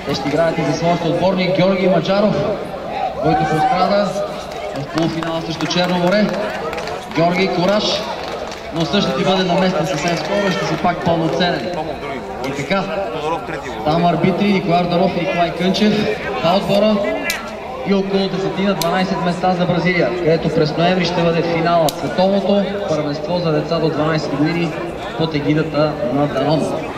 Те ще играят и за своят отборник Георги Маджаров, който пострада в полуфинала срещу Черно море. Георги, кураж, но също ти бъде наместен съвсем скоро и ще си пак пълноценен. И така, там арбитри Николай Ардаров и Николай Кънчев, два отбора и около 10-12 места за Бразилия, където през ноември ще бъде финала световното първенство за деца до 12 години под егидата на Данон.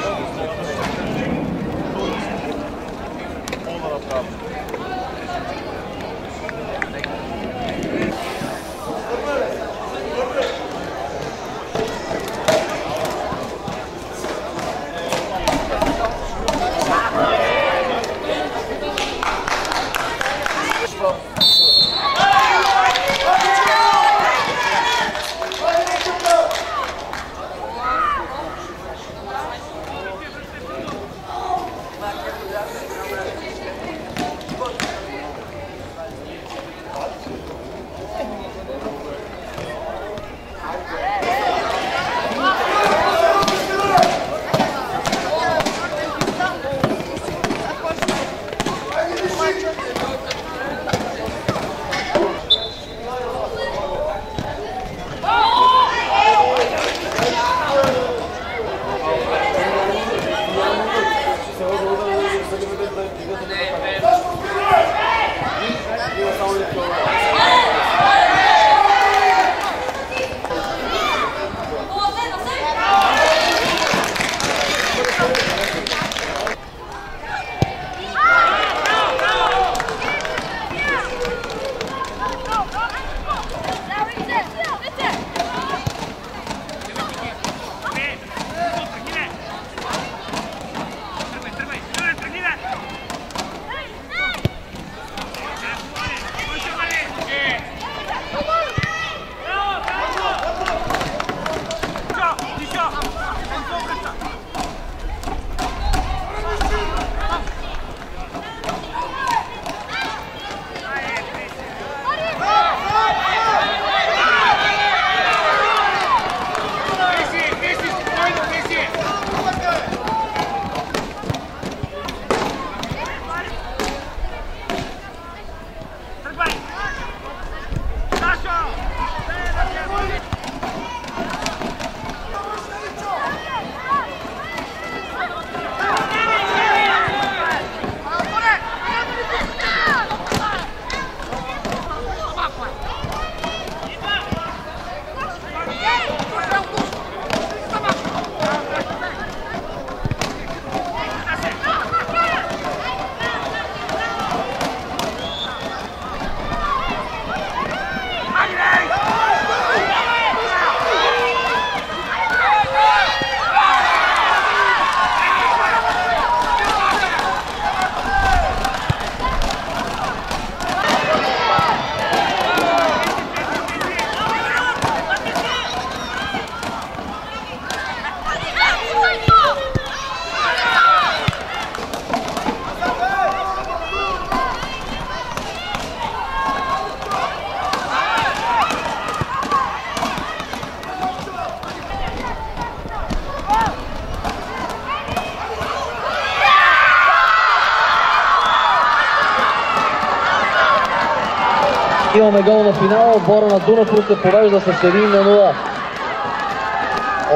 Имаме гол на финала, отбора на Дунав се повежда с 1-0.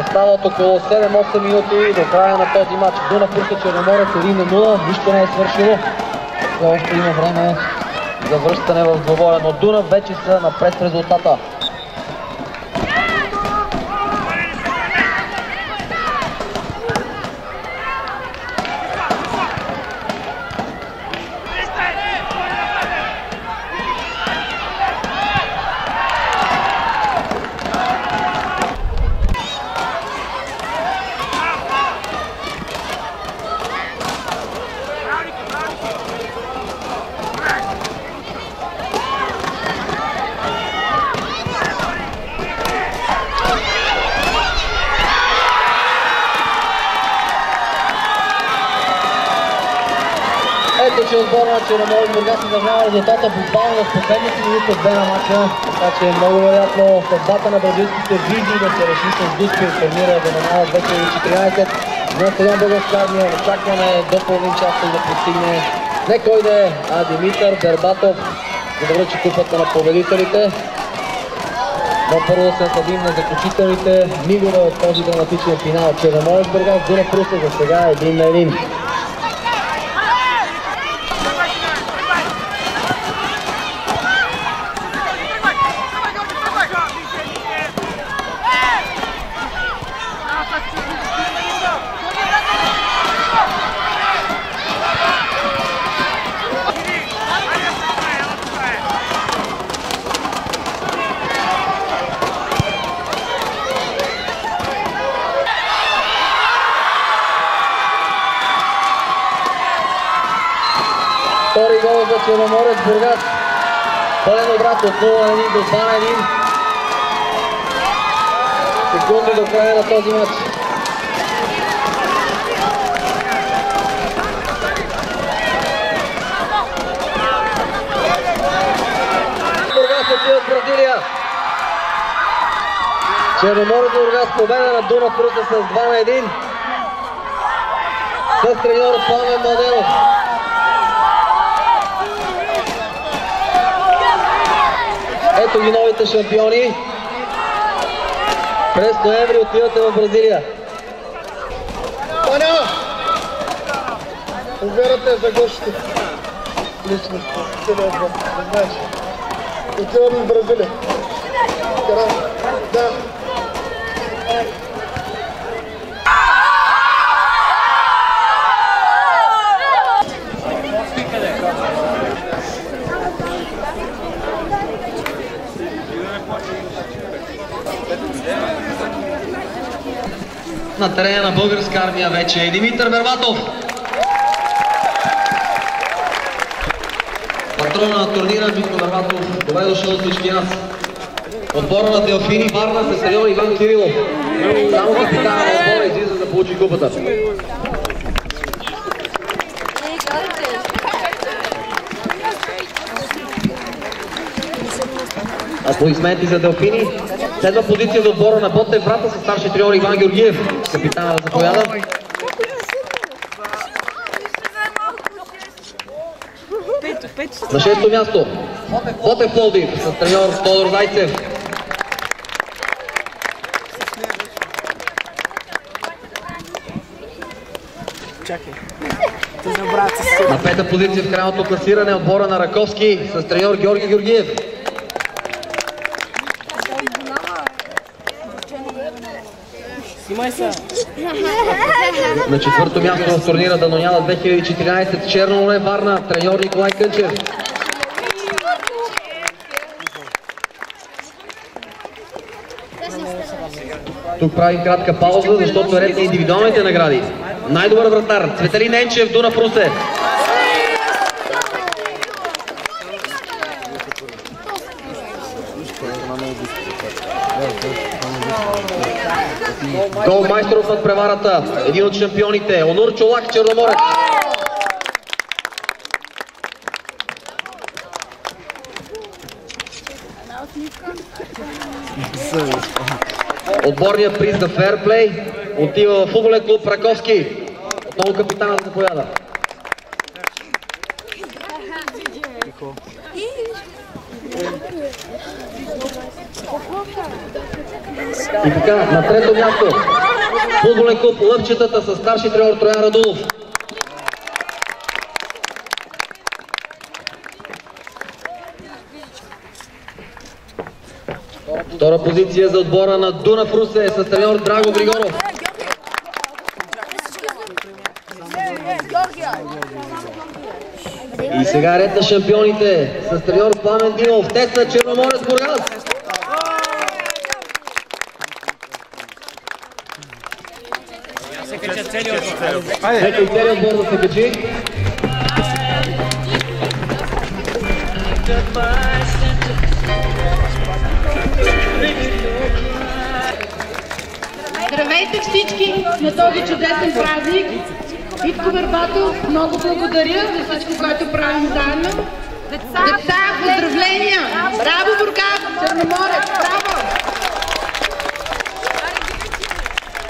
Остават около 7-8 минути до края на този матч. Дунав Черноморец 1-0, нищо не е свършило. Все още има време за връщане в двобоя, но Дунав вече са напред с резултата. ето, че отбора на Черноморец Бургас изравнява резултата буквално в последните минути от 2 на мача, така че е много вероятно съдбата на бразилските визии да се реши с дуспи от турнира да намала 2014. На стадион Българска армия очакваме до половин час да постигне не кой да е, а Димитър Бербатов, за да връчи купата на победителите. Но първо да се насладим на заключителните мигове от този драматичен финал. Черноморец Бургас, Дунав Русе за сега 1-1. Втори гол за Черноморец Бургас. Пълен обрат от 0-1 до 2-1. Секунди до края на този матч. Бургас отива в Бразилия. Черноморец Бургас победа на Дунав Русе с 2-1. С треньор Пламен Младенов. Ето ги новите шампиони. През ноември отивате в Бразилия. Таня! Уверата е за гостите. Лично. Целият отбор. Не знаеш. Отиваме в Бразилия. Да. На терена на Българска армия вече е Димитър Бербатов. Патрона на турнира Димитър Бербатов. Добре дошъл от всички нас. Отбора на Делфини Варна с треньор Иван Кирилов. Само капитана на отбора излиза да получи купата. Аплодисменти за Делфини. Следва позиция за отбора на Ботев Врата с старши треньор Иван Георгиев. Капитана да заповяда. На 6-то място Ботев Пловдив с треньор Тодор Зайцев. На 5-та позиция в крайното класиране отбора на Раковски с треньор Георги Георгиев. На 4-то място в турнира Даноняна 2014 Черно море Варна, треньор Николай Кънчев. Тук правим кратка пауза, защото е ред на индивидуалните награди. Най-добър вратар Цветелин Енчев, Дунав Русе. Голмайсторов над преварата, един от шампионите, Онур Чолак, Черноморец. Отборният приз за фейрплей отива в футболен клуб Раковски. Отново капитанът заповяда. И така, на 3-то място футболен клуб Лъвчетата с старши треньор Троян Радулов. Втора позиция за отбора на Дунав Русе с треньор Драго Григоров. И сега ред на шампионите с треньор Пламен Димов. Те са Черноморец Бургас. Нека и целият отбор да се качи. Здравейте всички на този чудесен празник Витко Върбатов, много благодаря за всичко, което правим заедно. Деца, поздравления! Браво, Бургас! Черноморец, браво!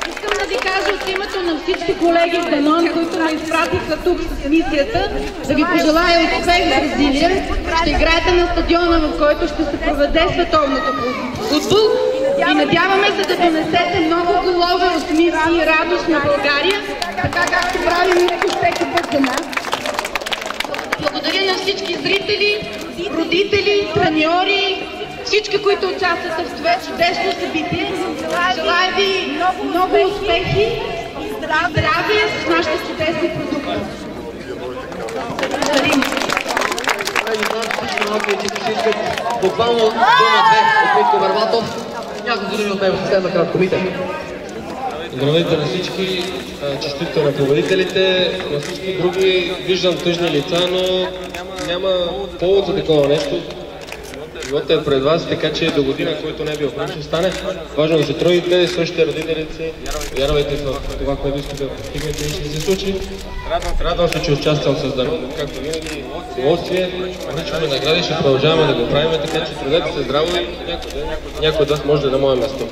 Искам да ви кажа от името на всички колеги в Данон, които ме изпратиха тук с мисията, да ви пожелая успех в Бразилия. Ще играете на стадиона, в който ще се проведе световното футбол. И надяваме се да донесете много голове, усмивки и радост на България, така както правим всеки път за нас. Благодаря на всички зрители, родители, треньори, всички, които участват в това чудесно събитие. Желая ви много успехи и здраве с нашите чудесни продукти. Благодарим. Буквално дума-две от Витко Върбатов. Няколко думи от него съвсем накратко. Здравейте на всички, честито на победителите, на всички други. Виждам тъжни лица, но няма повод за такова нещо. Живота е пред вас, така че до година, който не е бил прав, ще стане. Важно да се трудите, слушайте родителите си, вярвайте в това, което искате да постигнете и ще се случи. Радвам се, че участвам с Данон, както винаги, с удоволствие. Връчваме награди, ще продължаваме да го правим, така че трудете се здраво и някой от вас може да е на мое място.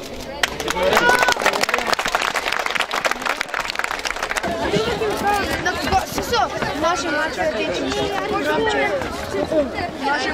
Наши мачове течи громче. Наши